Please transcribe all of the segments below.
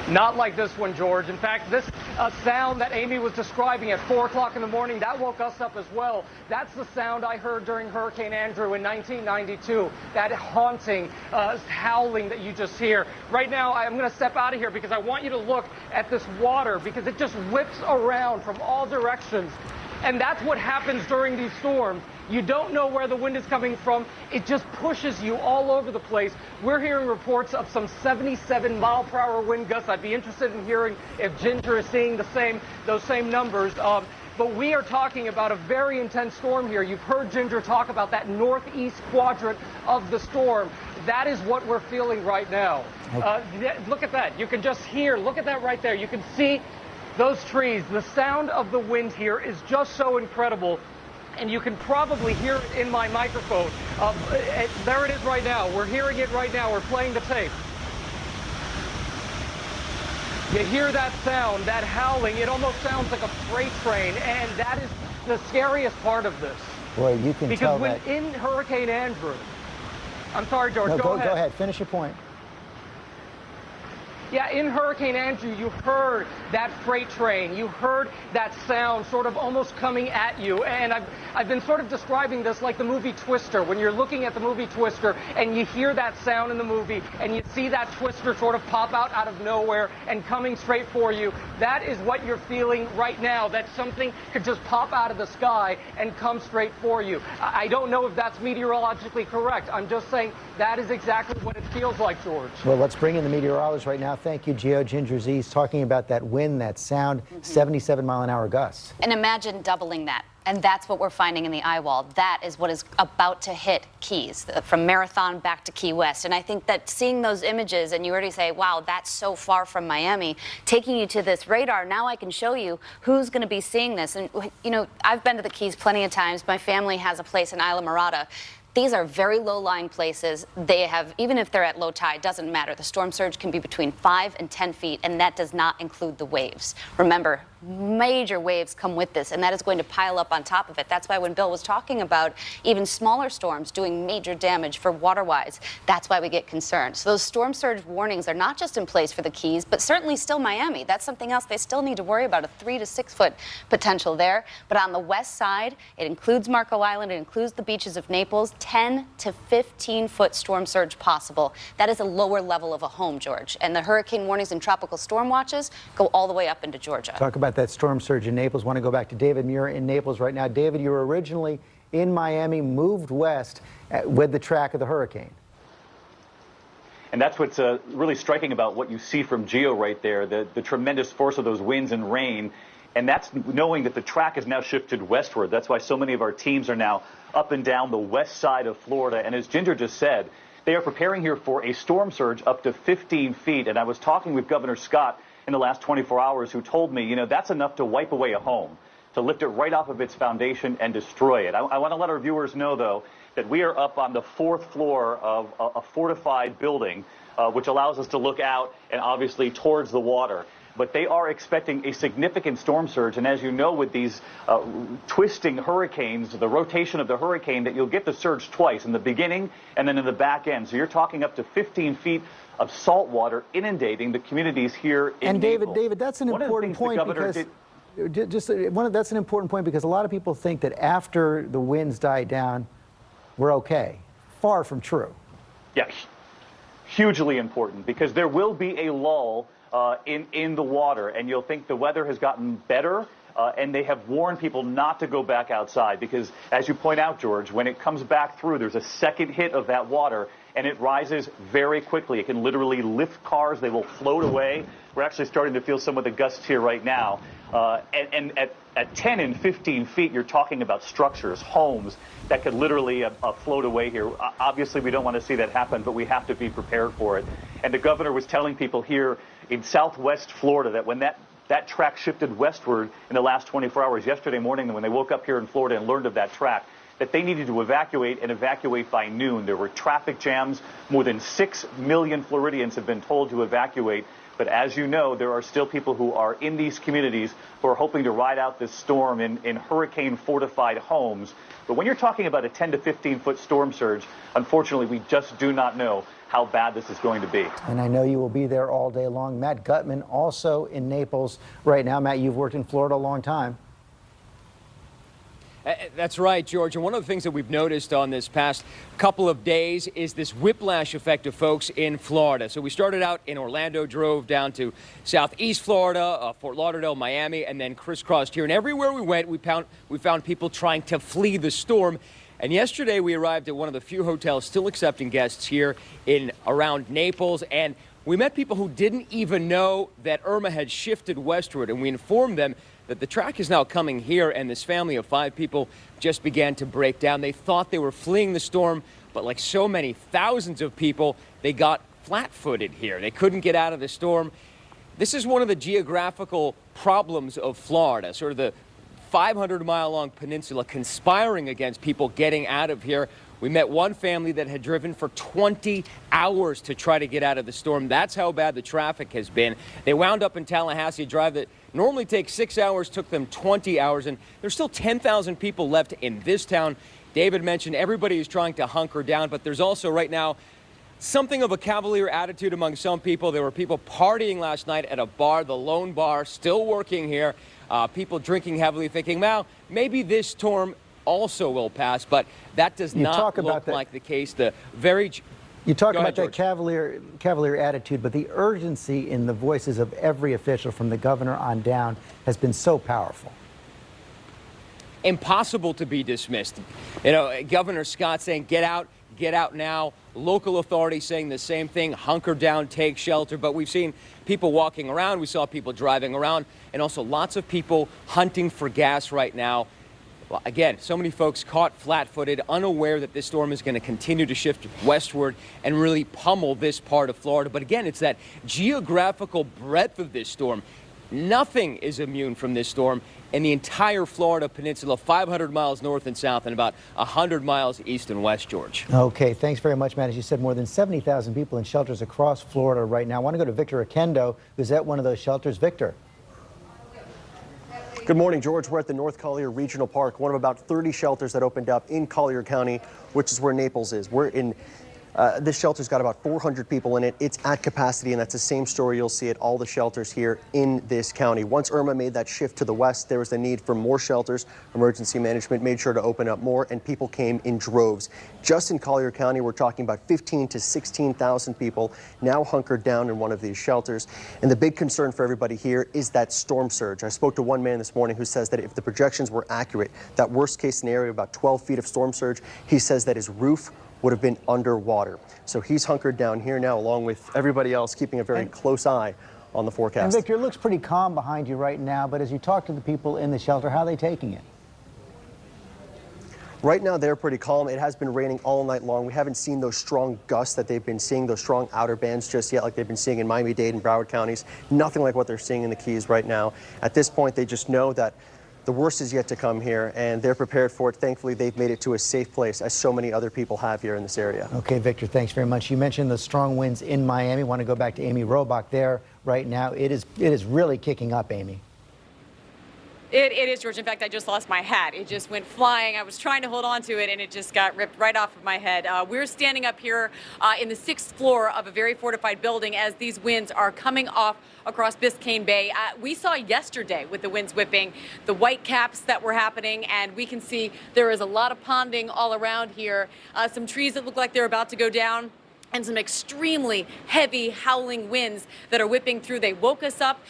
Not like this one, George. In fact, this sound that Amy was describing at 4 o'clock in the morning, that woke us up as well. That's the sound I heard during Hurricane Andrew in 1992. That haunting howling that you just hear. Right now, I'm going to step out of here because I want you to look at this water because it just whips around from all directions. And that's what happens during these storms. You don't know where the wind is coming from. It just pushes you all over the place. We're hearing reports of some 77-mile-per-hour wind gusts. I'd be interested in hearing if Ginger is seeing those same numbers. But we are talking about a very intense storm here. You've heard Ginger talk about that northeast quadrant of the storm. That is what we're feeling right now. Look at that. You can just hear. Look at that right there. You can see those trees. The sound of the wind here is just so incredible. And you can probably hear it in my microphone. There it is right now. We're hearing it right now. We're playing the tape. You hear that sound, that howling. It almost sounds like a freight train. And that is the scariest part of this. Boy, you can tell that. Because in Hurricane Andrew, I'm sorry, George, no, go ahead. Go ahead. Finish your point. Yeah, in Hurricane Andrew, you heard that freight train. You heard that sound sort of almost coming at you. And I've been sort of describing this like the movie Twister. When you're looking at the movie Twister and you hear that sound in the movie and you see that twister sort of pop out of nowhere and coming straight for you, that is what you're feeling right now, that something could just pop out of the sky and come straight for you. I don't know if that's meteorologically correct. I'm just saying that is exactly what it feels like, George. Well, let's bring in the meteorologist right now. Thank you, Gio. Ginger Z's talking about that wind, that sound, 77-mile-an-hour gusts. And imagine doubling that. And that's what we're finding in the eye wall. That is what is about to hit Keys, from Marathon back to Key West. And I think that seeing those images, and you already say, wow, that's so far from Miami, taking you to this radar, now I can show you who's going to be seeing this. And, you know, I've been to the Keys plenty of times. My family has a place in Isla Morada. These are very low-lying places. They have, even if they're at low tide, doesn't matter. The storm surge can be between 5 and 10 feet, and that does not include the waves. Remember, major waves come with this, and that is going to pile up on top of it. That's why when Bill was talking about even smaller storms doing major damage for water-wise, that's why we get concerned. So those storm surge warnings are not just in place for the Keys, but certainly still Miami. That's something else they still need to worry about, a 3 to 6 foot potential there. But on the west side, it includes Marco Island, it includes the beaches of Naples, 10 to 15 foot storm surge possible. That is a lower level of a home, George. And the hurricane warnings and tropical storm watches go all the way up into Georgia. Talk about that storm surge in Naples. Want to go back to David Muir in Naples right now. David, you were originally in Miami, moved west with the track of the hurricane. And that's what's really striking about what you see from Gio right there, the tremendous force of those winds and rain. And that's knowing that the track has now shifted westward. That's why so many of our teams are now up and down the west side of Florida. And as Ginger just said, they are preparing here for a storm surge up to 15 feet. And I was talking with Governor Scott in the last 24 hours who told me, you know, that's enough to wipe away a home, to lift it right off of its foundation and destroy it. I want to let our viewers know, though, that we are up on the 4th floor of a fortified building, which allows us to look out and obviously towards the water. But they are expecting a significant storm surge. And as you know, with these twisting hurricanes, the rotation of the hurricane, that you'll get the surge twice, in the beginning and then in the back end. So you're talking up to 15 feet of salt water inundating the communities here in Naples. David, that's an important point because that's an important point because a lot of people think that after the winds die down, we're okay. Far from true. Yeah, hugely important because there will be a lull in the water, and you'll think the weather has gotten better, and they have warned people not to go back outside because, as you point out, George, when it comes back through, there's a second hit of that water, and it rises very quickly. It can literally lift cars. They will float away. We're actually starting to feel some of the gusts here right now. And at 10 and 15 feet, you're talking about structures, homes that could literally float away here. Obviously, we don't want to see that happen, but we have to be prepared for it. And the governor was telling people here in southwest Florida that when that track shifted westward in the last 24 hours, yesterday morning, when they woke up here in Florida and learned of that track, that they needed to evacuate and evacuate by noon. There were traffic jams. More than 6 million Floridians have been told to evacuate. But as you know, there are still people who are in these communities who are hoping to ride out this storm in hurricane-fortified homes. But when you're talking about a 10 to 15-foot storm surge, unfortunately, we just do not know how bad this is going to be. And I know you will be there all day long. Matt Gutman also in Naples right now. Matt, you've worked in Florida a long time. That's right, George. And one of the things that we've noticed on this past couple of days is this whiplash effect of folks in Florida. So we started out in Orlando, drove down to southeast Florida, Fort Lauderdale, Miami, and then crisscrossed here. And everywhere we went, we found people trying to flee the storm. And yesterday we arrived at one of the few hotels still accepting guests here in around Naples. And we met people who didn't even know that Irma had shifted westward. And we informed them that the track is now coming here, and this family of 5 people just began to break down. They thought they were fleeing the storm, but like so many thousands of people, they got flat-footed here. They couldn't get out of the storm. This is one of the geographical problems of Florida, sort of the 500-mile-long peninsula conspiring against people getting out of here. We met one family that had driven for 20 hours to try to get out of the storm. That's how bad the traffic has been. They wound up in Tallahassee. A drive that normally takes 6 hours took them 20 hours, and there's still 10,000 people left in this town. David mentioned everybody is trying to hunker down, but there's also right now something of a cavalier attitude among some people. There were people partying last night at a bar, the Lone Bar, still working here. People drinking heavily, thinking, well, maybe this storm also will pass, but that does not look like the case. You talk about that cavalier attitude, but the urgency in the voices of every official from the governor on down has been so powerful. Impossible to be dismissed. You know, Governor Scott saying, get out now. Local authorities saying the same thing, hunker down, take shelter. But we've seen people walking around. We saw people driving around, and also lots of people hunting for gas right now. Well, again, so many folks caught flat-footed, unaware that this storm is going to continue to shift westward and really pummel this part of Florida. But again, it's that geographical breadth of this storm. Nothing is immune from this storm in the entire Florida peninsula, 500 miles north and south and about 100 miles east and west, George. Okay, thanks very much, Matt. As you said, more than 70,000 people in shelters across Florida right now. I want to go to Victor Oquendo, who's at one of those shelters. Victor. Good morning, George. We're at the North Collier Regional Park, one of about 30 shelters that opened up in Collier County, which is where Naples is. This shelter's got about 400 people in it. It's at capacity, and that's the same story you'll see at all the shelters here in this county. Once Irma made that shift to the west, there was the need for more shelters. Emergency management made sure to open up more, and people came in droves. Just in Collier County, we're talking about 15 to 16,000 people now hunkered down in one of these shelters. And the big concern for everybody here is that storm surge. I spoke to one man this morning who says that if the projections were accurate, that worst case scenario, about 12 feet of storm surge, he says that his roof would have been underwater. So he's hunkered down here now, along with everybody else, keeping a very close eye on the forecast. And Victor, it looks pretty calm behind you right now, but as you talk to the people in the shelter, how are they taking it? Right now, they're pretty calm. It has been raining all night long. We haven't seen those strong gusts that they've been seeing, those strong outer bands just yet, like they've been seeing in Miami-Dade and Broward counties. Nothing like what they're seeing in the Keys right now. At this point, they just know that the worst is yet to come here, and they're prepared for it. Thankfully, they've made it to a safe place, as so many other people have here in this area. Okay, Victor, thanks very much. You mentioned the strong winds in Miami. I want to go back to Amy Robach there right now. It is really kicking up, Amy. It is, George. In fact, I just lost my hat. It just went flying. I was trying to hold on to it, and it just got ripped right off of my head. We're standing up here in the 6th floor of a very fortified building as these winds are coming off across Biscayne Bay. We saw yesterday with the winds whipping the white caps that were happening, and we can see there is a lot of ponding all around here. Some trees that look like they're about to go down, and some extremely heavy howling winds that are whipping through. They woke us up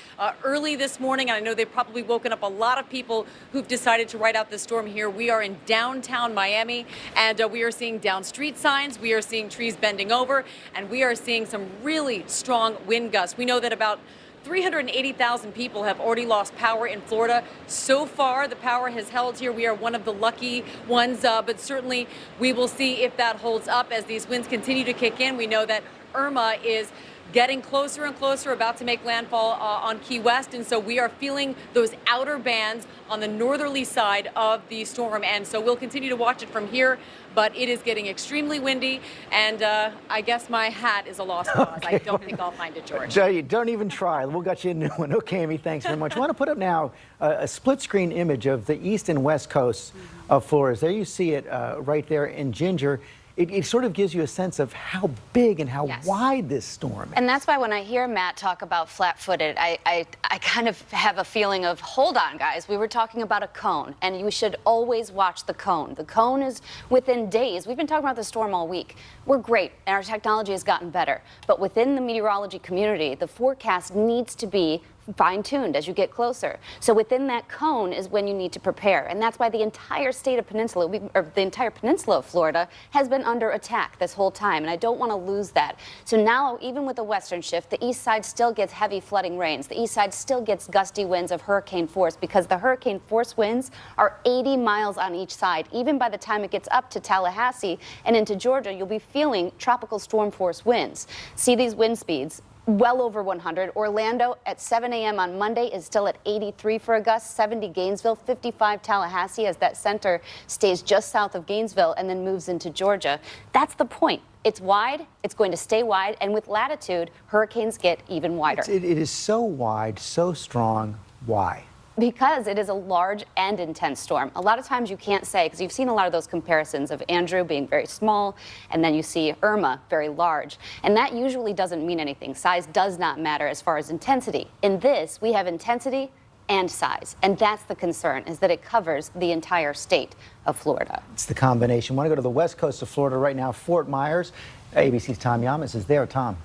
early this morning, and I know they've probably woken up a lot of people who've decided to ride out the storm here. We are in downtown Miami, and we are seeing down street signs. We are seeing trees bending over, and we are seeing some really strong wind gusts. We know that about 380,000 people have already lost power in Florida. So far, the power has held here. We are one of the lucky ones, but certainly we will see if that holds up as these winds continue to kick in. We know that Irma is getting closer and closer, about to make landfall on Key West, and so we are feeling those outer bands on the northerly side of the storm, and so we'll continue to watch it from here, but it is getting extremely windy, and I guess my hat is a lost cause. Okay. I don't think I'll find it, George. Don't even try. We'll get you a new one. Okay, Amy, thanks very much. I want to put up now a split-screen image of the east and west coasts of Florida. There you see it right there in ginger. it sort of gives you a sense of how big and how wide this storm is. And that's why when I hear Matt talk about flat-footed, I kind of have a feeling of, hold on, guys, we were talking about a cone, and you should always watch the cone. The cone is within days. We've been talking about the storm all week. We're great, and our technology has gotten better. But within the meteorology community, the forecast needs to be fine-tuned as you get closer. So within that cone is when you need to prepare. And that's why the entire state of peninsula, or the entire peninsula of Florida, has been under attack this whole time. And I don't want to lose that. So now, even with the western shift, the east side still gets heavy flooding rains. The east side still gets gusty winds of hurricane force, because the hurricane force winds are 80 miles on each side. Even by the time it gets up to Tallahassee and into Georgia, you'll be feeling tropical storm force winds. See these wind speeds. Well over 100. Orlando at 7 a.m. on Monday is still at 83 for a gust, 70 Gainesville, 55 Tallahassee, as that center stays just south of Gainesville and then moves into Georgia. That's the point. It's wide, it's going to stay wide, and with latitude, hurricanes get even wider. It is so wide, so strong. Why? Because it is a large and intense storm. A lot of times you can't say, because you've seen a lot of those comparisons of Andrew being very small, and then you see Irma very large. And that usually doesn't mean anything. Size does not matter as far as intensity. In this, we have intensity and size. And that's the concern, is that it covers the entire state of Florida. It's the combination. I want to go to the west coast of Florida right now. Fort Myers. ABC's Tom Yamas is there. Tom.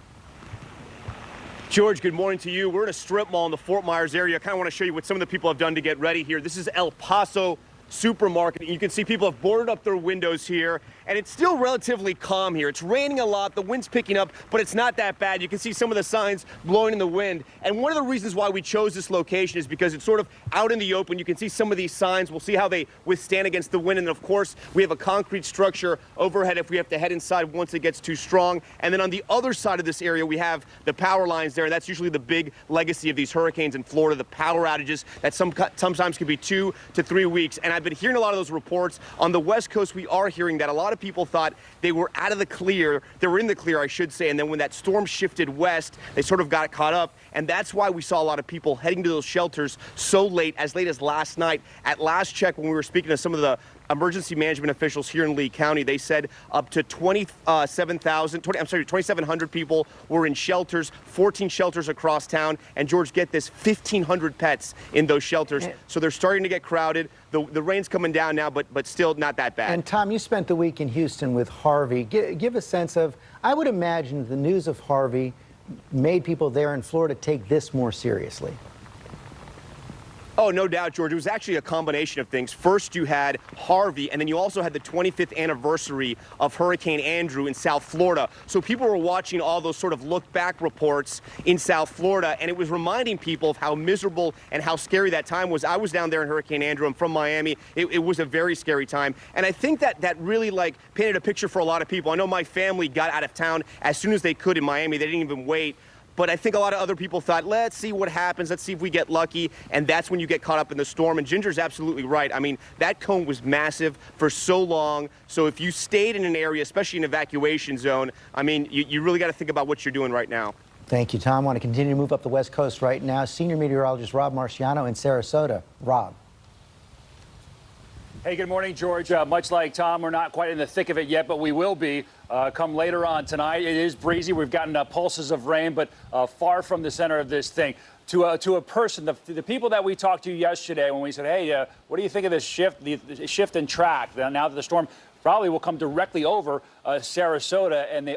George, good morning to you. We're in a strip mall in the Fort Myers area. I kind of want to show you what some of the people have done to get ready here. This is El Paso Supermarket. You can see people have boarded up their windows here, and it's still relatively calm here. It's raining a lot, the wind's picking up, but it's not that bad. You can see some of the signs blowing in the wind. And one of the reasons why we chose this location is because it's sort of out in the open. You can see some of these signs. We'll see how they withstand against the wind. And of course, we have a concrete structure overhead if we have to head inside once it gets too strong. And then on the other side of this area, we have the power lines there. That's usually the big legacy of these hurricanes in Florida, the power outages that sometimes can be 2 to 3 weeks. And I've been hearing a lot of those reports. On the West Coast, we are hearing that a lot of people thought they were out of the clear. They were in the clear, I should say. And then when that storm shifted west, they sort of got caught up. And that's why we saw a lot of people heading to those shelters so late as last night. At last check, when we were speaking to some of the emergency management officials here in Lee County, they said up to 2,700 people were in shelters, 14 shelters across town. And George, get this, 1,500 pets in those shelters. So they're starting to get crowded. The rain's coming down now, but still not that bad. And Tom, you spent the week in Houston with Harvey. Give a sense of, I would imagine the news of Harvey made people there in Florida take this more seriously. Oh, no doubt, George. It was actually a combination of things. First, you had Harvey, and then you also had the 25th anniversary of Hurricane Andrew in South Florida. So people were watching all those sort of look-back reports in South Florida, and it was reminding people of how miserable and how scary that time was. I was down there in Hurricane Andrew. I'm from Miami. It was a very scary time. And I think that really, painted a picture for a lot of people. I know my family got out of town as soon as they could in Miami. They didn't even wait. But I think a lot of other people thought, let's see what happens. Let's see if we get lucky. And that's when you get caught up in the storm. And Ginger's absolutely right. I mean, that cone was massive for so long. So if you stayed in an area, especially an evacuation zone, I mean, you really got to think about what you're doing right now. Thank you, Tom. I want to continue to move up the West Coast right now. Senior meteorologist Rob Marciano in Sarasota. Rob. Hey, good morning, George. Much like Tom, we're not quite in the thick of it yet, but we will be come later on tonight. It is breezy. We've gotten pulses of rain, but far from the center of this thing. To a person, the people that we talked to yesterday when we said, hey, what do you think of this shift, the shift in track, now that the storm probably will come directly over Sarasota, and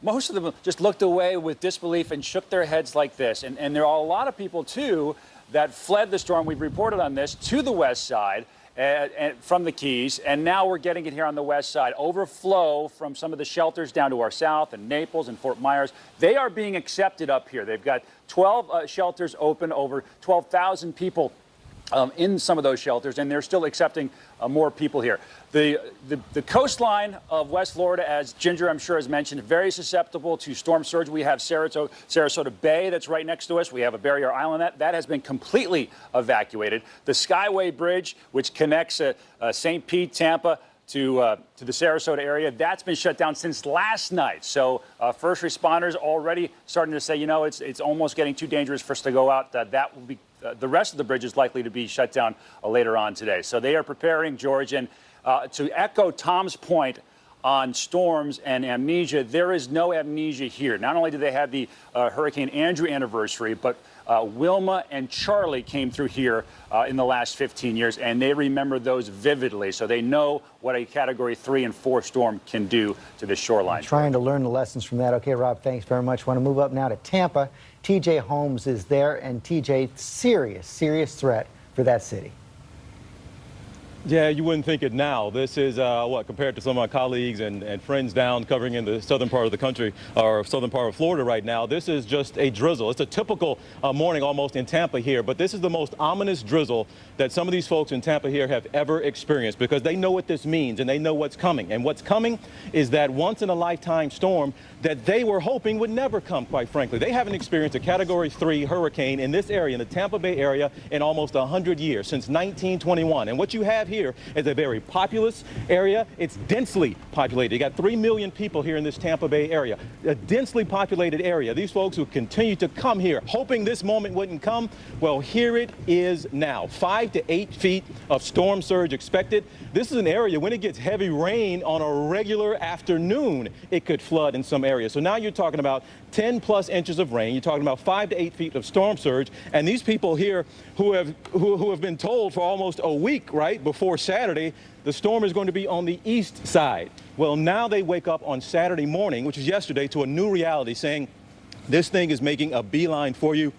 most of them just looked away with disbelief and shook their heads like this. And there are a lot of people, too, that fled the storm. We've reported on this to the west side. And from the Keys, and now we're getting it here on the west side. Overflow from some of the shelters down to our south and Naples and Fort Myers. They are being accepted up here. They've got 12 shelters open, over 12,000 people in some of those shelters, and they're still accepting more people here. The coastline of West Florida, as Ginger, I'm sure, has mentioned, very susceptible to storm surge. We have Sarasota Bay that's right next to us. We have a barrier island that has been completely evacuated. The Skyway Bridge, which connects St. Pete, Tampa, to the Sarasota area, that's been shut down since last night. So first responders already starting to say, you know, it's almost getting too dangerous for us to go out. That will be the rest of the bridge is likely to be shut down later on today. So they are preparing, George, and to echo Tom's point on storms and amnesia, there is no amnesia here. Not only did they have the Hurricane Andrew anniversary, but Wilma and Charlie came through here in the last 15 years, and they remember those vividly. So they know what a Category 3 and 4 storm can do to the shoreline. I'm trying to learn the lessons from that. Okay, Rob, thanks very much. Want to move up now to Tampa. TJ Holmes is there, and TJ, serious threat for that city. Yeah, you wouldn't think it now. This is what, compared to some of my colleagues and friends down covering in the southern part of the country or southern part of Florida right now, this is just a drizzle. It's a typical morning almost in Tampa here, but this is the most ominous drizzle that some of these folks in Tampa here have ever experienced, because they know what this means and they know what's coming. And what's coming is that once in a lifetime storm that they were hoping would never come, quite frankly. They haven't experienced a Category 3 hurricane in this area, in the Tampa Bay area, in almost 100 years, since 1921. And what you have here is a very populous area. It's densely populated. You got 3 million people here in this Tampa Bay area, a densely populated area. These folks who continue to come here hoping this moment wouldn't come, well, here it is now. 5 to 8 feet of storm surge expected. This is an area, when it gets heavy rain on a regular afternoon, it could flood in some areas. So now you're talking about 10 plus inches of rain. You're talking about 5 to 8 feet of storm surge. And these people here who have been told for almost a week, right, before Saturday, the storm is going to be on the east side. Well, now they wake up on Saturday morning, which is yesterday, to a new reality, saying this thing is making a beeline for you.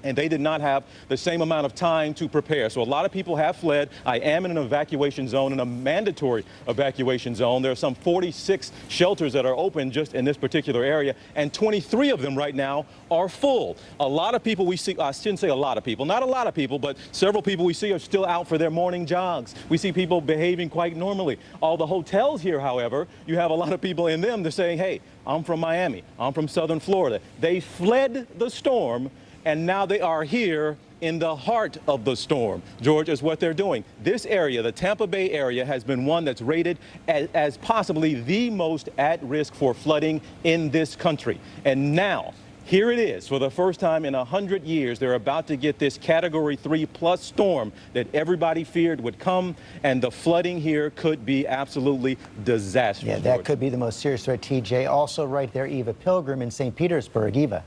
And they did not have the same amount of time to prepare. So a lot of people have fled. I am in an evacuation zone, in a mandatory evacuation zone. There are some 46 shelters that are open just in this particular area, and 23 of them right now are full. A lot of people we see, I shouldn't say a lot of people, not a lot of people, but several people we see are still out for their morning jogs. We see people behaving quite normally. All the hotels here, however, you have a lot of people in them that are saying, hey, I'm from Miami, I'm from southern Florida. They fled the storm, and now they are here in the heart of the storm. George, is what they're doing. This area, the Tampa Bay area, has been one that's rated as possibly the most at risk for flooding in this country. And now, here it is. For the first time in 100 years, they're about to get this Category 3 plus storm that everybody feared would come, and the flooding here could be absolutely disastrous. Yeah, that could be the most serious threat, TJ. Also right there, Eva Pilgrim in St. Petersburg. Eva.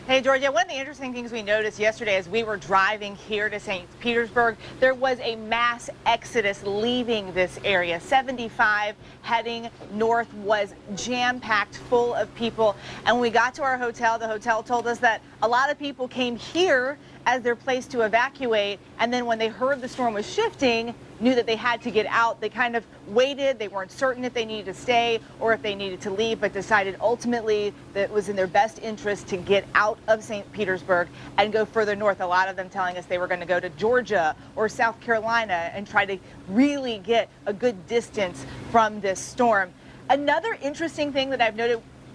Hey, Georgia, one of the interesting things we noticed yesterday as we were driving here to St. Petersburg, there was a mass exodus leaving this area. 75 heading north was jam-packed full of people. And when we got to our hotel, the hotel told us that a lot of people came here as their place to evacuate. And then when they heard the storm was shifting, knew that they had to get out. They kind of waited. They weren't certain if they needed to stay or if they needed to leave, but decided ultimately that it was in their best interest to get out of St. Petersburg and go further north. A lot of them telling us they were going to go to Georgia or South Carolina and try to really get a good distance from this storm. Another interesting thing that I've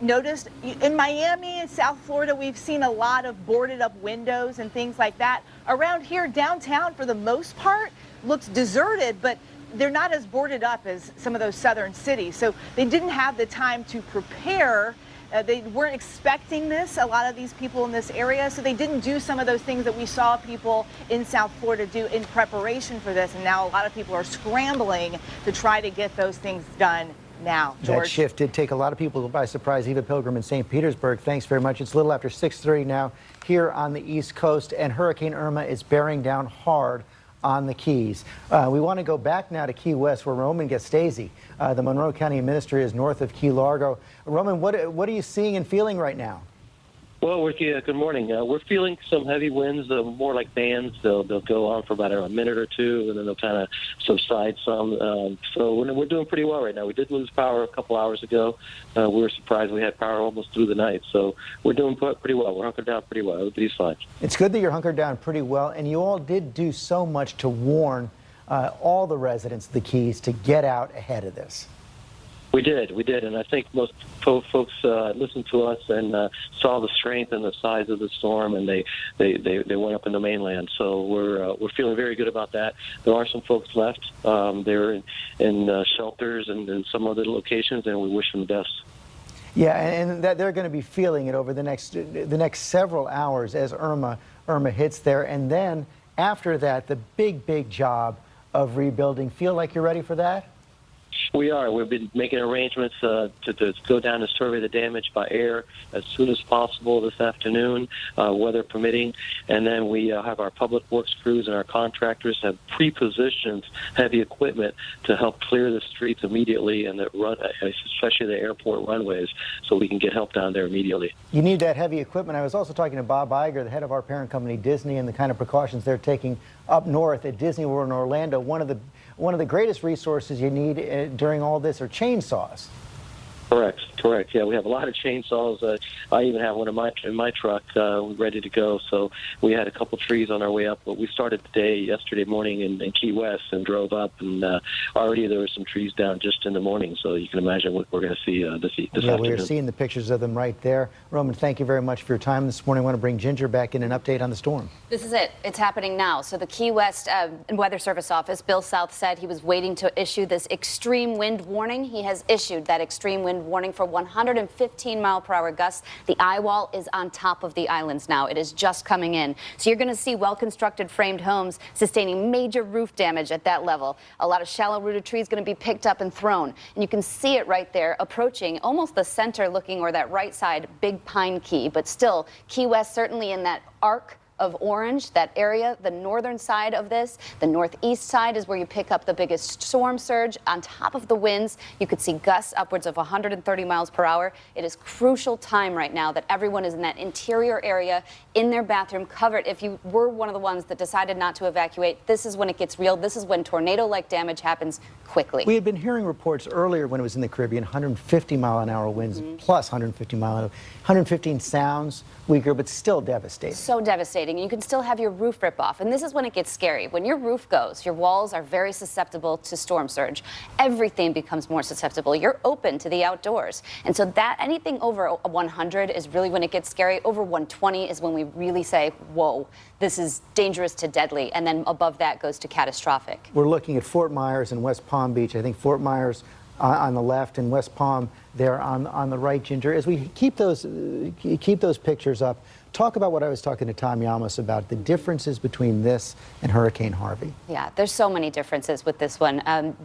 noticed in Miami and South Florida, we've seen a lot of boarded up windows and things like that. Around here, downtown, for the most part, looks deserted, but they're not as boarded up as some of those southern cities. So they didn't have the time to prepare. They weren't expecting this, a lot of these people in this area, so they didn't do some of those things that we saw people in South Florida do in preparation for this. And now a lot of people are scrambling to try to get those things done now. George. That shift did take a lot of people by surprise. Eva Pilgrim in St. Petersburg, thanks very much. It's a little after 6:30 now here on the East Coast, and Hurricane Irma is bearing down hard on the Keys. We want to go back now to Key West, where Roman Gastasi, the Monroe County Administrator, is north of Key Largo. Roman, what are you seeing and feeling right now? Well, good morning. We're feeling some heavy winds, more like fans. They'll go on for about a minute or two, and then they'll kind of subside some. So we're doing pretty well right now. We did lose power a couple hours ago. We were surprised we had power almost through the night. So we're doing pretty well. We're hunkered down pretty well. Everybody's fine. It's good that you're hunkered down pretty well, and you all did do so much to warn all the residents of the Keys to get out ahead of this. We did, and I think most folks listened to us and saw the strength and the size of the storm, and they went up in the mainland. So we're feeling very good about that. There are some folks left. They're in shelters and in some other locations, and we wish them the best. Yeah, and that they're going to be feeling it over the next several hours as Irma hits there, and then after that, the big job of rebuilding. Feel like you're ready for that? We are. We've been making arrangements to go down and survey the damage by air as soon as possible this afternoon, weather permitting. And then we have our public works crews and our contractors have pre-positioned heavy equipment to help clear the streets immediately and especially the airport runways, so we can get help down there immediately. You need that heavy equipment. I was also talking to Bob Iger, the head of our parent company, Disney, and the kind of precautions they're taking up north at Disney World in Orlando. One of the greatest resources you need during all this are chainsaws. Correct. Yeah, we have a lot of chainsaws. I even have one in my truck ready to go. So we had a couple trees on our way up. But we started the day yesterday morning in Key West and drove up, and already there were some trees down just in the morning. So you can imagine what we're going to see this afternoon. We are seeing the pictures of them right there. Roman, thank you very much for your time this morning. I want to bring Ginger back in an update on the storm. This is it. It's happening now. So the Key West Weather Service office, Bill South, said he was waiting to issue this extreme wind warning. He has issued that extreme wind warning for 115-mile-per-hour gusts. The eye wall is on top of the islands now. It is just coming in. So you're going to see well-constructed framed homes sustaining major roof damage at that level. A lot of shallow-rooted trees going to be picked up and thrown. And you can see it right there approaching almost the center looking, or that right side, Big Pine Key. But still, Key West certainly in that arc of orange, that area, the northern side of this. The northeast side is where you pick up the biggest storm surge. On top of the winds, you could see gusts upwards of 130 miles per hour. It is crucial time right now that everyone is in that interior area, in their bathroom, covered. If you were one of the ones that decided not to evacuate, this is when it gets real. This is when tornado-like damage happens quickly. We had been hearing reports earlier when it was in the Caribbean, 150-mile-an-hour winds, plus 150-mile-an-hour. 115 sounds weaker, but still devastating. So devastating. You can still have your roof rip off. And this is when it gets scary. When your roof goes, your walls are very susceptible to storm surge. Everything becomes more susceptible. You're open to the outdoors. And so that anything over 100 is really when it gets scary. Over 120 is when we really say, whoa, this is dangerous to deadly. And then above that goes to catastrophic. We're looking at Fort Myers and West Palm Beach. I think Fort Myers on the left and West Palm there on the right, Ginger. As we keep those pictures up, talk about what I was talking to Tom Llamas about, the differences between this and Hurricane Harvey. Yeah, there's so many differences with this one.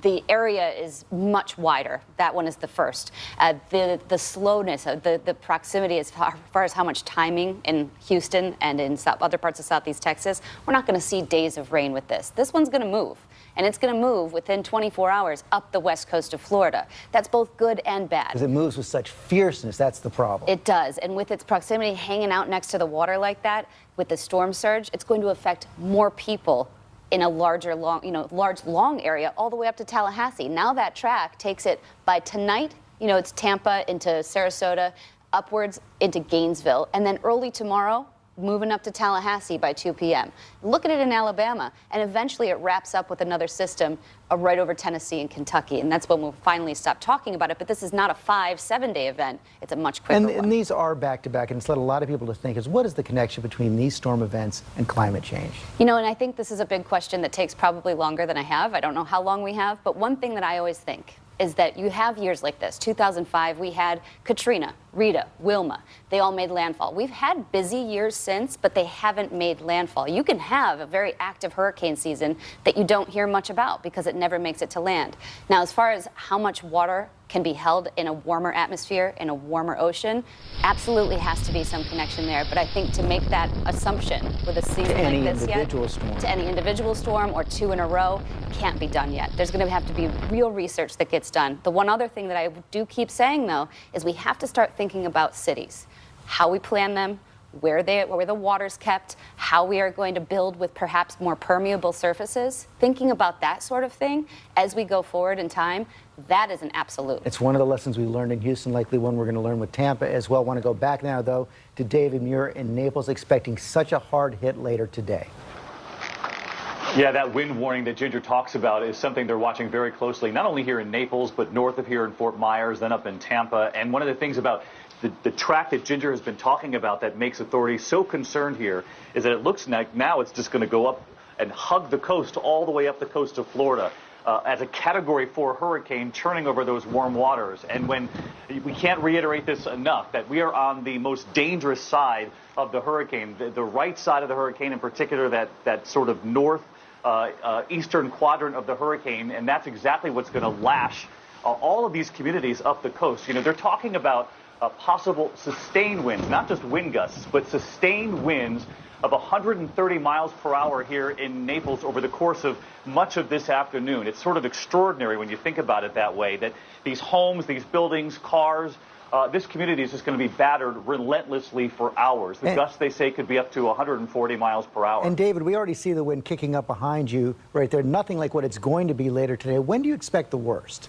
The area is much wider. That one is the first. The slowness, the proximity as far as how much timing in Houston and in other parts of Southeast Texas, we're not going to see days of rain with this. This one's going to move. And it's going to move within 24 hours up the west coast of Florida. That's both good and bad. Because it moves with such fierceness, that's the problem. It does. And with its proximity hanging out next to the water like that, with the storm surge, it's going to affect more people in a large, long area all the way up to Tallahassee. Now that track takes it by tonight, it's Tampa into Sarasota, upwards into Gainesville, and then early tomorrow, moving up to Tallahassee by 2 p.m. Look at it in Alabama, and eventually it wraps up with another system right over Tennessee and Kentucky, and that's when we'll finally stop talking about it. But this is not a 5-7-day event. It's a much quicker one. And these are back-to-back, and it's led a lot of people to think, what is the connection between these storm events and climate change? And I think this is a big question that takes probably longer than I have. I don't know how long we have, but one thing that I always think is that you have years like this. 2005, we had Katrina, Rita, Wilma. They all made landfall. We've had busy years since, but they haven't made landfall. You can have a very active hurricane season that you don't hear much about because it never makes it to land. Now, as far as how much water can be held in a warmer atmosphere, in a warmer ocean, absolutely has to be some connection there. But I think to make that assumption with a season like this yet, to any individual storm or two in a row, can't be done yet. There's going to have to be real research that gets done. The one other thing that I do keep saying, though, is we have to start thinking about cities, how we plan them, where the water's kept, how we are going to build with perhaps more permeable surfaces. Thinking about that sort of thing as we go forward in time, that is an absolute. It's one of the lessons we learned in Houston, likely one we're going to learn with Tampa as well. Want to go back now, though, to David Muir in Naples, expecting such a hard hit later today. Yeah, that wind warning that Ginger talks about is something they're watching very closely, not only here in Naples, but north of here in Fort Myers, then up in Tampa. And one of the things about the track that Ginger has been talking about that makes authorities so concerned here is that it looks like now it's just going to go up and hug the coast all the way up the coast of Florida as a Category 4 hurricane churning over those warm waters. And when we can't reiterate this enough, that we are on the most dangerous side of the hurricane, the right side of the hurricane in particular, that sort of north eastern quadrant of the hurricane, and that's exactly what's going to lash all of these communities up the coast. You know, they're talking about possible sustained winds, not just wind gusts, but sustained winds of 130 miles per hour here in Naples over the course of much of this afternoon. It's sort of extraordinary when you think about it that way, that these homes, these buildings, cars, this community is just going to be battered relentlessly for hours. The gusts, they say, could be up to 140 miles per hour. And David, we already see the wind kicking up behind you right there. Nothing like what it's going to be later today. When do you expect the worst?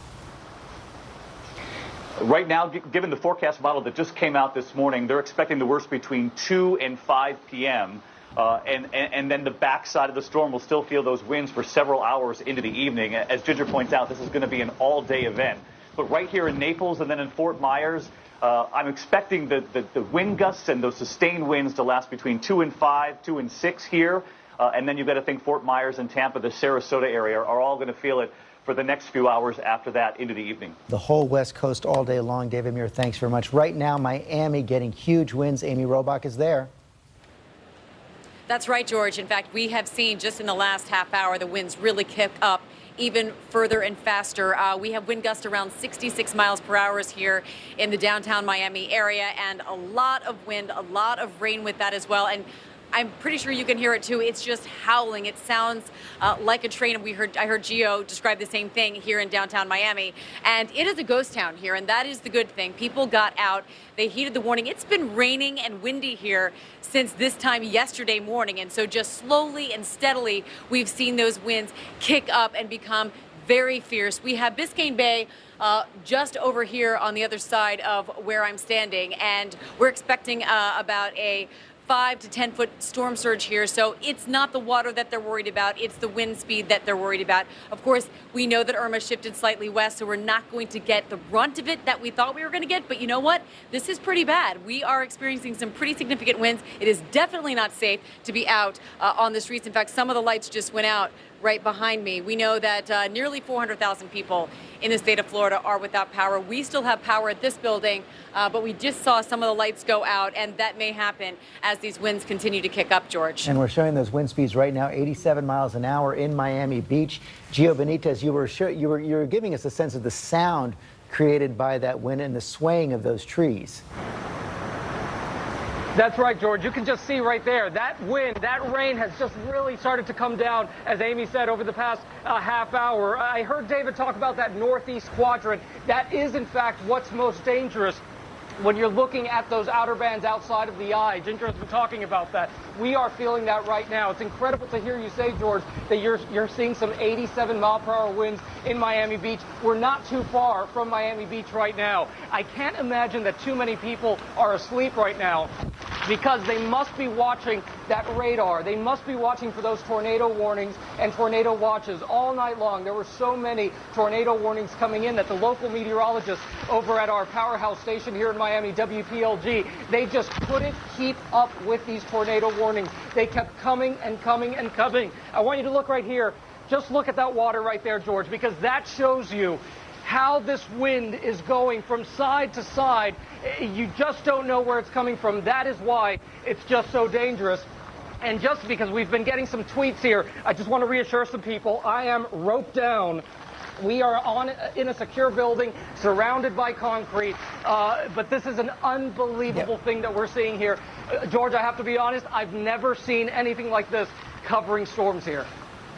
Right now, given the forecast model that just came out this morning, they're expecting the worst between 2 and 5 p.m. And then the backside of the storm will still feel those winds for several hours into the evening. As Ginger points out, this is going to be an all-day event. But right here in Naples and then in Fort Myers, I'm expecting the wind gusts and those sustained winds to last between 2 and 5, 2 and 6 here. And then you've got to think Fort Myers and Tampa, the Sarasota area, are all going to feel it for the next few hours after that into the evening. The whole West Coast all day long. David Muir, thanks very much. Right now, Miami getting huge winds. Amy Robach is there. That's right, George. In fact, we have seen just in the last half hour the winds really kick up even further and faster. We have wind gusts around 66 miles per hour here in the downtown Miami area, and a lot of wind, a lot of rain with that as well. And I'm pretty sure you can hear it too. It's just howling. It sounds like a train. I heard Gio describe the same thing here in downtown Miami. And it is a ghost town here, and that is the good thing. People got out. They heeded the warning. It's been raining and windy here since this time yesterday morning. And so just slowly and steadily, we've seen those winds kick up and become very fierce. We have Biscayne Bay just over here on the other side of where I'm standing, and we're expecting about a 5 to 10 foot storm surge here. So it's not the water that they're worried about, it's the wind speed that they're worried about. Of course, we know that Irma shifted slightly west, so we're not going to get the brunt of it that we thought we were going to get. But you know what? This is pretty bad. We are experiencing some pretty significant winds. It is definitely not safe to be out on the streets. In fact, some of the lights just went out right behind me. We know that nearly 400,000 people in the state of Florida are without power. We still have power at this building, but we just saw some of the lights go out, and that may happen as these winds continue to kick up, George. And we're showing those wind speeds right now, 87 miles an hour in Miami Beach. Gio Benitez, you were giving us a sense of the sound created by that wind and the swaying of those trees. That's right, George. You can just see right there, that wind, that rain has just really started to come down, as Amy said, over the past half hour. I heard David talk about that northeast quadrant. That is, in fact, what's most dangerous when you're looking at those outer bands outside of the eye. Ginger has been talking about that. We are feeling that right now. It's incredible to hear you say, George, that you're seeing some 87 mile per hour winds in Miami Beach. We're not too far from Miami Beach right now. I can't imagine that too many people are asleep right now, because they must be watching that radar. They must be watching for those tornado warnings and tornado watches all night long. There were so many tornado warnings coming in that the local meteorologists over at our powerhouse station here in Miami, WPLG, they just couldn't keep up with these tornado warnings. They kept coming and coming and coming. I want you to look right here. Just look at that water right there, George, because that shows you how this wind is going from side to side. You just don't know where it's coming from. That is why it's just so dangerous. And just because we've been getting some tweets here, I just want to reassure some people, I am roped down. We are in a secure building surrounded by concrete, but this is an unbelievable thing that we're seeing here. George, I have to be honest, I've never seen anything like this covering storms here.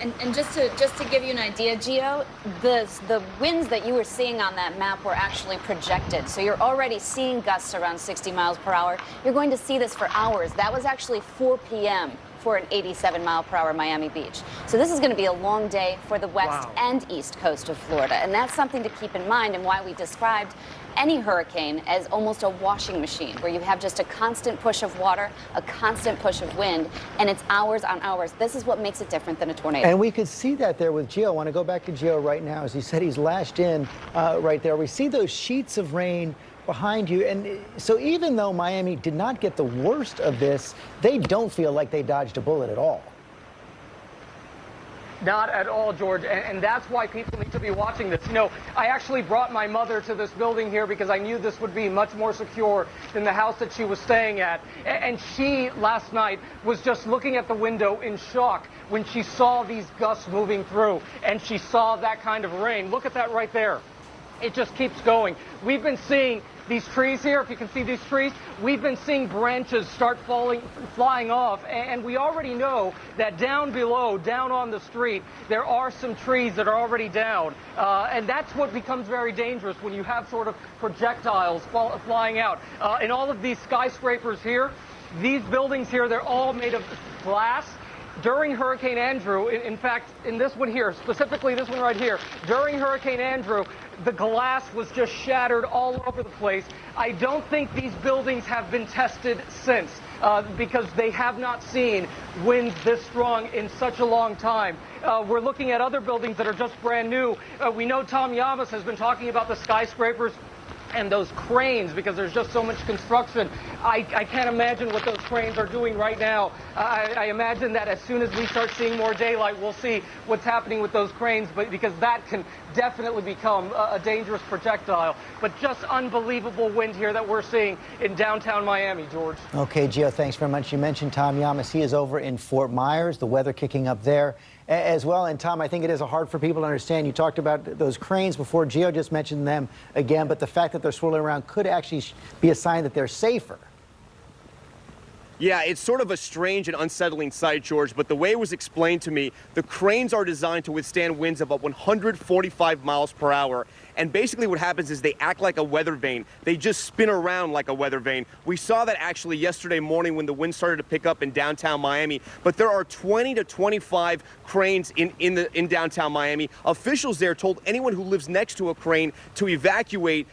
And just to give you an idea, Gio, the winds that you were seeing on that map were actually projected. So you're already seeing gusts around 60 miles per hour. You're going to see this for hours. That was actually 4 p.m. for an 87 mile per hour Miami Beach. So this is going to be a long day for the west and east coast of Florida. And that's something to keep in mind, and why we described any hurricane as almost a washing machine, where you have just a constant push of water, a constant push of wind, and it's hours on hours. This is what makes it different than a tornado. And we could see that there with Gio. I want to go back to Gio right now. As he said, he's lashed in right there. We see those sheets of rain behind you. And so even though Miami did not get the worst of this, they don't feel like they dodged a bullet at all. Not at all, George, and that's why people need to be watching this. You know, I actually brought my mother to this building here because I knew this would be much more secure than the house that she was staying at. And she, last night, was just looking at the window in shock when she saw these gusts moving through and she saw that kind of rain. Look at that right there. It just keeps going. We've been seeing these trees here, if you can see these trees, we've been seeing branches start flying off, and we already know that down below, down on the street, there are some trees that are already down, and that's what becomes very dangerous when you have sort of projectiles flying out. In all of these skyscrapers here, these buildings here, they're all made of glass. During Hurricane Andrew, in fact, in this one here, specifically this one right here, during Hurricane Andrew, the glass was just shattered all over the place. I don't think these buildings have been tested since because they have not seen winds this strong in such a long time. We're looking at other buildings that are just brand new. We know Tom Yamas has been talking about the skyscrapers and those cranes because there's just so much construction. I can't imagine what those cranes are doing right now. I imagine that as soon as we start seeing more daylight, we'll see what's happening with those cranes, but because that can definitely become a dangerous projectile. But just unbelievable wind here that we're seeing in downtown Miami, George. Okay, Gio, thanks very much. You mentioned Tom Yamas. He is over in Fort Myers, the weather kicking up there as well. And Tom, I think it is hard for people to understand. You talked about those cranes before. Gio just mentioned them again, but the fact that they're swirling around could actually be a sign that they're safer. Yeah, it's sort of a strange and unsettling sight, George, but the way it was explained to me, the cranes are designed to withstand winds of about 145 miles per hour. And basically what happens is they act like a weather vane. They just spin around like a weather vane. We saw that actually yesterday morning when the wind started to pick up in downtown Miami. But there are 20 to 25 cranes in downtown Miami. Officials there told anyone who lives next to a crane to evacuate.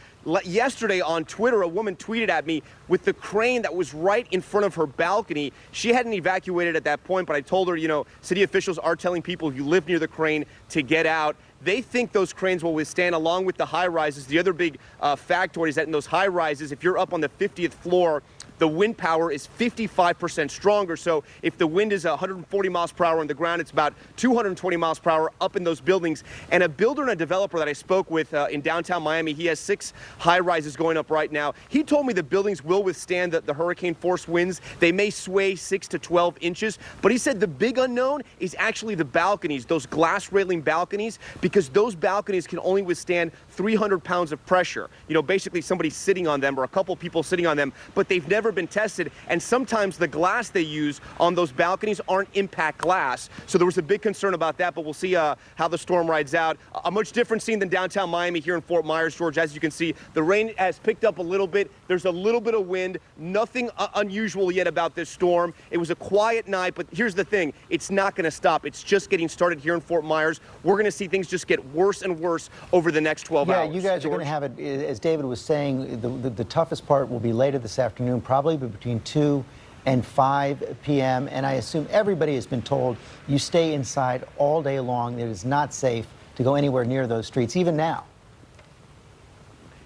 Yesterday on Twitter, a woman tweeted at me with the crane that was right in front of her balcony. She hadn't evacuated at that point, but I told her, you know, city officials are telling people if you live near the crane to get out. They think those cranes will withstand, along with the high rises. The other big factoid is that in those high rises, if you're up on the 50th floor, the wind power is 55% stronger. So if the wind is 140 miles per hour on the ground, it's about 220 miles per hour up in those buildings. And a builder and a developer that I spoke with in downtown Miami, he has 6 high rises going up right now. He told me the buildings will withstand the hurricane force winds. They may sway 6 to 12 inches, but he said the big unknown is actually the balconies, those glass railing balconies, because those balconies can only withstand 300 pounds of pressure. You know, basically somebody sitting on them or a couple people sitting on them, but they've never been tested, and sometimes the glass they use on those balconies aren't impact glass. So there was a big concern about that, but we'll see how the storm rides out. A much different scene than downtown Miami here in Fort Myers, George. As you can see, the rain has picked up a little bit. There's a little bit of wind. Nothing unusual yet about this storm. It was a quiet night, but here's the thing. It's not going to stop. It's just getting started here in Fort Myers. We're going to see things just get worse and worse over the next 12 hours. Yeah, you guys are going to have it, as David was saying, the toughest part will be later this afternoon, probably between 2 and 5 p.m. And I assume everybody has been told you stay inside all day long. It is not safe to go anywhere near those streets, even now.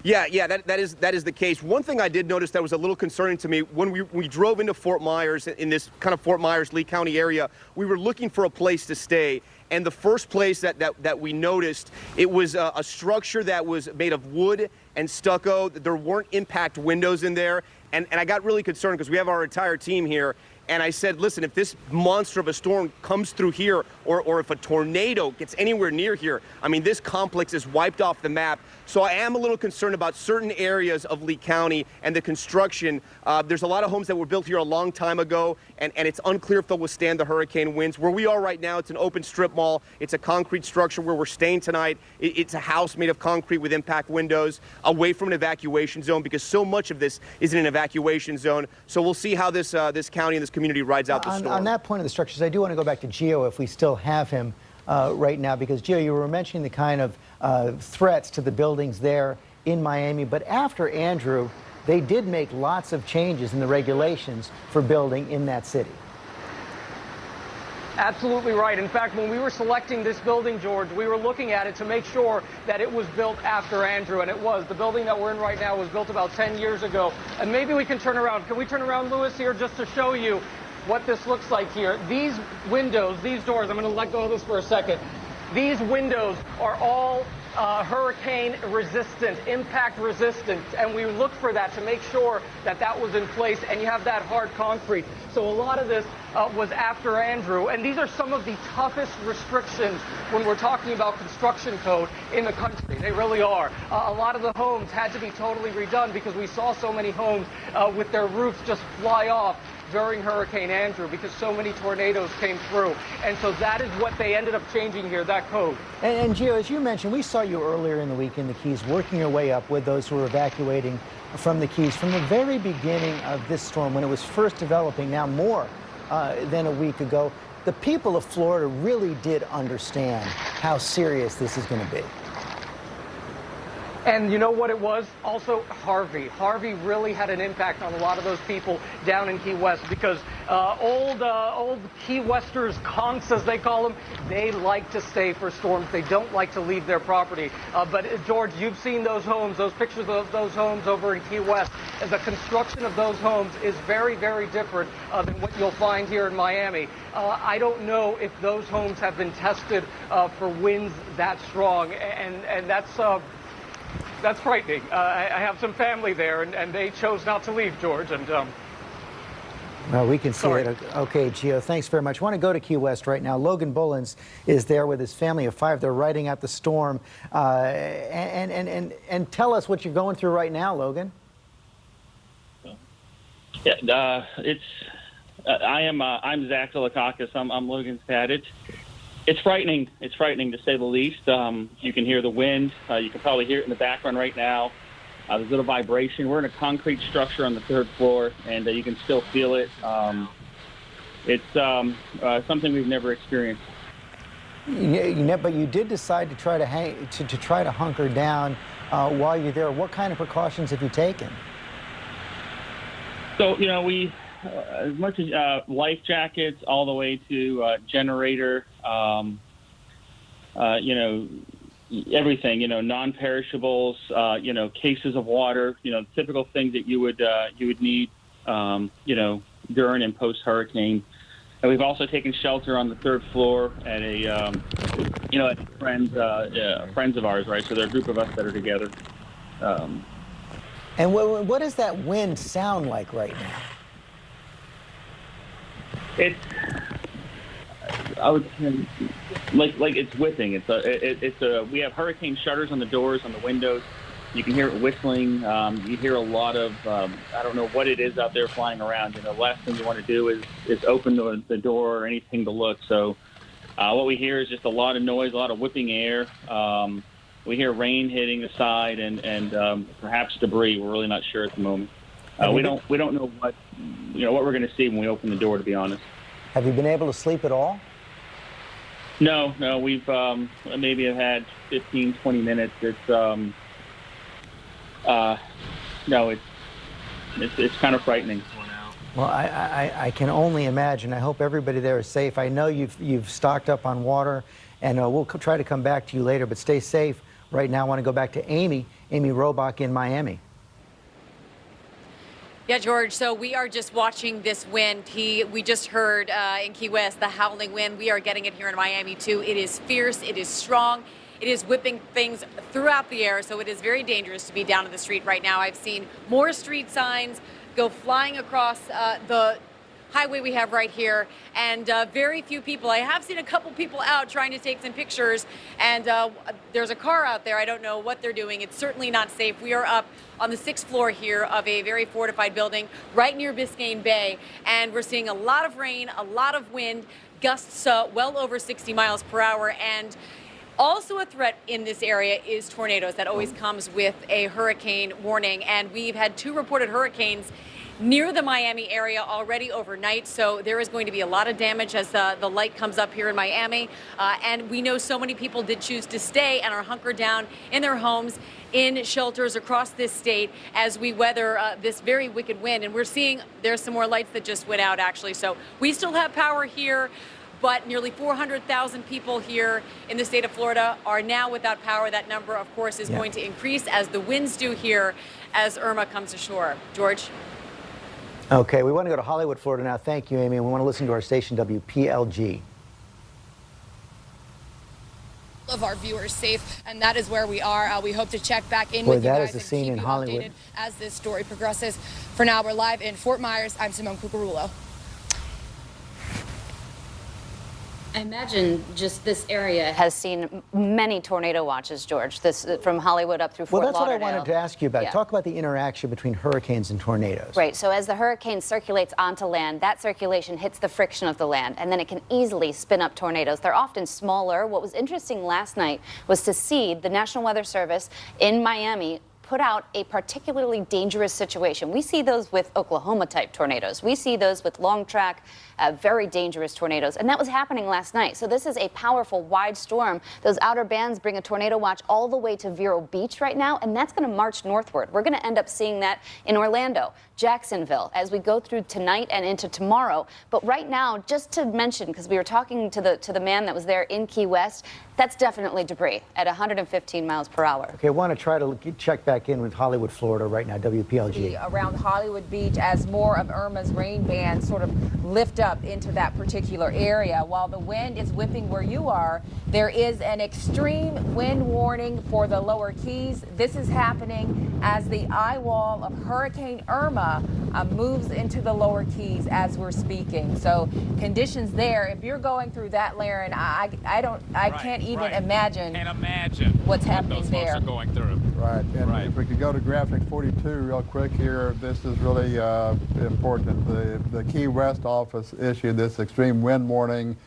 Yeah, that is the case. One thing I did notice that was a little concerning to me, when we drove into Fort Myers, in this kind of Fort Myers, Lee County area, we were looking for a place to stay. And the first place that we noticed, it was a structure that was made of wood and stucco. There weren't impact windows in there. And I got really concerned because we have our entire team here. And I said, listen, if this monster of a storm comes through here, or if a tornado gets anywhere near here, I mean, this complex is wiped off the map. So I am a little concerned about certain areas of Lee County and the construction. There's a lot of homes that were built here a long time ago, and it's unclear if they'll withstand the hurricane winds. Where we are right now, it's an open strip mall. It's a concrete structure where we're staying tonight. It's a house made of concrete with impact windows, away from an evacuation zone, because so much of this is in an evacuation zone. So we'll see how this county and this community rides out the storm. On that point of the structures, I do want to go back to Gio if we still have him right now, because Gio, you were mentioning the kind of threats to the buildings there in Miami, but after Andrew, they did make lots of changes in the regulations for building in that city. Absolutely right. In fact, when we were selecting this building, George, we were looking at it to make sure that it was built after Andrew, and it was. The building that we're in right now was built about 10 years ago. And maybe we can turn around. Can we turn around, Lewis, here just to show you? what this looks like here. These windows, these doors, I'm going to let go of this for a second. These windows are all hurricane resistant, impact resistant, and we look for that to make sure that that was in place, and you have that hard concrete. So a lot of this was after Andrew, and these are some of the toughest restrictions when we're talking about construction code in the country. They really are. A lot of the homes had to be totally redone because we saw so many homes with their roofs just fly off during Hurricane Andrew because so many tornadoes came through. And so that is what they ended up changing here, that code. And Gio, as you mentioned, we saw you earlier in the week in the Keys working your way up with those who were evacuating from the Keys. From the very beginning of this storm, when it was first developing, now more than a week ago, the people of Florida really did understand how serious this is going to be. And you know what it was? Also, Harvey. Harvey really had an impact on a lot of those people down in Key West because old Key Westers, conks as they call them, they like to stay for storms. They don't like to leave their property. But George, you've seen those homes, those pictures of those homes over in Key West. The construction of those homes is very, very different than what you'll find here in Miami. I don't know if those homes have been tested for winds that strong, and that's frightening. I have some family there, and they chose not to leave, George. And well, we can see it. Okay, Gio, thanks very much. I want to go to Key West right now. Logan Bullens is there with his family of 5. They're riding out the storm. And tell us what you're going through right now, Logan. Yeah, I'm Zach Delikakis. I'm Logan's dad. It's frightening. It's frightening, to say the least. You can hear the wind. You can probably hear it in the background right now. There's a little vibration. We're in a concrete structure on the 3rd floor, and you can still feel it. It's something we've never experienced. But you did decide to try to hunker down while you're there. What kind of precautions have you taken? So, we as much as life jackets all the way to generator, everything, non-perishables, cases of water, typical things that you would need, during and post hurricane. And we've also taken shelter on the 3rd floor at at friends of ours, right? So there are a group of us that are together. And what does that wind sound like right now? I would say, like it's whipping. We have hurricane shutters on the doors, on the windows. You can hear it whistling. You hear a lot of, I don't know what it is out there flying around. The last thing you want to do is open the door or anything to look. So what we hear is just a lot of noise, a lot of whipping air. We hear rain hitting the side and perhaps debris. We're really not sure at the moment. We don't know what we're going to see when we open the door, to be honest. Have you been able to sleep at all? No. We've maybe have had 15, 20 minutes. It's kind of frightening. Well, I can only imagine. I hope everybody there is safe. I know you've stocked up on water, and we'll try to come back to you later. But stay safe. Right now, I want to go back to Amy Robach in Miami. Yeah, George, so we are just watching this wind. We just heard in Key West the howling wind. We are getting it here in Miami, too. It is fierce. It is strong. It is whipping things throughout the air, so it is very dangerous to be down in the street right now. I've seen more street signs go flying across the highway we have right here, and very few people. I have seen a couple people out trying to take some pictures, and there's a car out there. I don't know what they're doing. It's certainly not safe. We are up on the 6th floor here of a very fortified building right near Biscayne Bay, and we're seeing a lot of rain, a lot of wind, gusts well over 60 miles per hour, and also a threat in this area is tornadoes. That always comes with a hurricane warning, and we've had 2 reported hurricanes near the Miami area already overnight, so there is going to be a lot of damage as the light comes up here in Miami. And we know so many people did choose to stay and are hunkered down in their homes, in shelters across this state as we weather this very wicked wind. And we're seeing there's some more lights that just went out, actually. So we still have power here, but nearly 400,000 people here in the state of Florida are now without power. That number, of course, is going to increase as the winds do here as Irma comes ashore. George? Okay, we want to go to Hollywood, Florida now. Thank you, Amy. And we want to listen to our station, WPLG. Of our viewers safe, and that is where we are. We hope to check back in Boy, with you that guys is the and scene keep in you Hollywood. updated as this story progresses. For now, we're live in Fort Myers. I'm Simone Cucurullo. I imagine just this area has seen many tornado watches, George, this from Hollywood up through Fort Well, that's Lauderdale. what I wanted to ask you about. Yeah. Talk about the interaction between hurricanes and tornadoes. Right, so as the hurricane circulates onto land, that circulation hits the friction of the land, and then it can easily spin up tornadoes. They're often smaller. What was interesting last night was to see the National Weather Service in Miami put out a particularly dangerous situation. We see those with Oklahoma-type tornadoes. We see those with long track, very dangerous tornadoes, and that was happening last night. So this is a powerful, wide storm. Those outer bands bring a tornado watch all the way to Vero Beach right now, and that's going to march northward. We're going to end up seeing that in Orlando, Jacksonville, as we go through tonight and into tomorrow. But right now, just to mention, because we were talking to the man that was there in Key West, that's definitely debris at 115 miles per hour. Okay, I want to try to check back in with Hollywood, Florida right now, WPLG. Around Hollywood Beach as more of Irma's rain bands sort of lift up into that particular area. While the wind is whipping where you are, there is an extreme wind warning for the lower Keys. This is happening as the eye wall of Hurricane Irma moves into the lower Keys as we're speaking. So conditions there, if you're going through that, Laren, I can't even imagine what's happening those there. folks are going through. Right, and if we could go to graphic 42 real quick here, this is really important. The Key West office issued this extreme wind warning.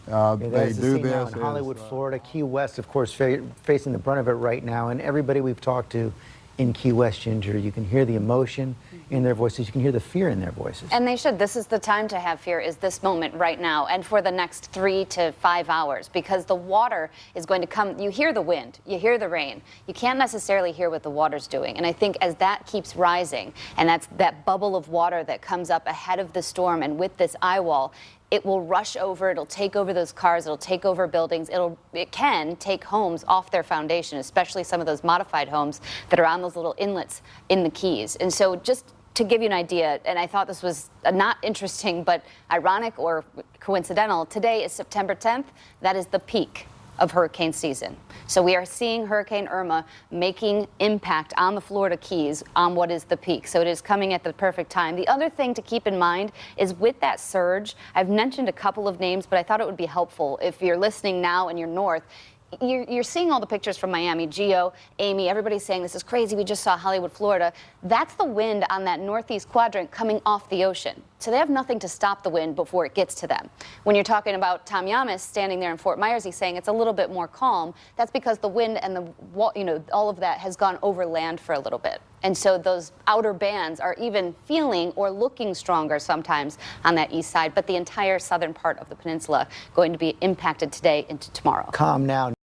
They do this in Hollywood, Florida. Key West, of course, facing the brunt of it right now. And everybody we've talked to in Key West, Ginger, you can hear the emotion in their voices. You can hear the fear in their voices. And they should. This is the time to have fear, is this moment right now and for the next 3 to 5 hours, because the water is going to come. You hear the wind, you hear the rain. You can't necessarily hear what the water's doing. And I think as that keeps rising, and that's that bubble of water that comes up ahead of the storm and with this eye wall, it will rush over, it'll take over those cars, it'll take over buildings, it can take homes off their foundation, especially some of those modified homes that are on those little inlets in the Keys. And so just to give you an idea, and I thought this was not interesting but ironic or coincidental, today is September 10th. That is the peak of hurricane season. So we are seeing Hurricane Irma making impact on the Florida Keys on what is the peak. So it is coming at the perfect time. The other thing to keep in mind is with that surge, I've mentioned a couple of names, but I thought it would be helpful if you're listening now and you're north. You're seeing all the pictures from Miami, Gio, Amy, everybody's saying this is crazy. We just saw Hollywood, Florida. That's the wind on that northeast quadrant coming off the ocean. So they have nothing to stop the wind before it gets to them. When you're talking about Tom Yamas standing there in Fort Myers, he's saying it's a little bit more calm. That's because the wind and all of that has gone over land for a little bit. And so those outer bands are even feeling or looking stronger sometimes on that east side, but the entire southern part of the peninsula going to be impacted today into tomorrow. Calm now.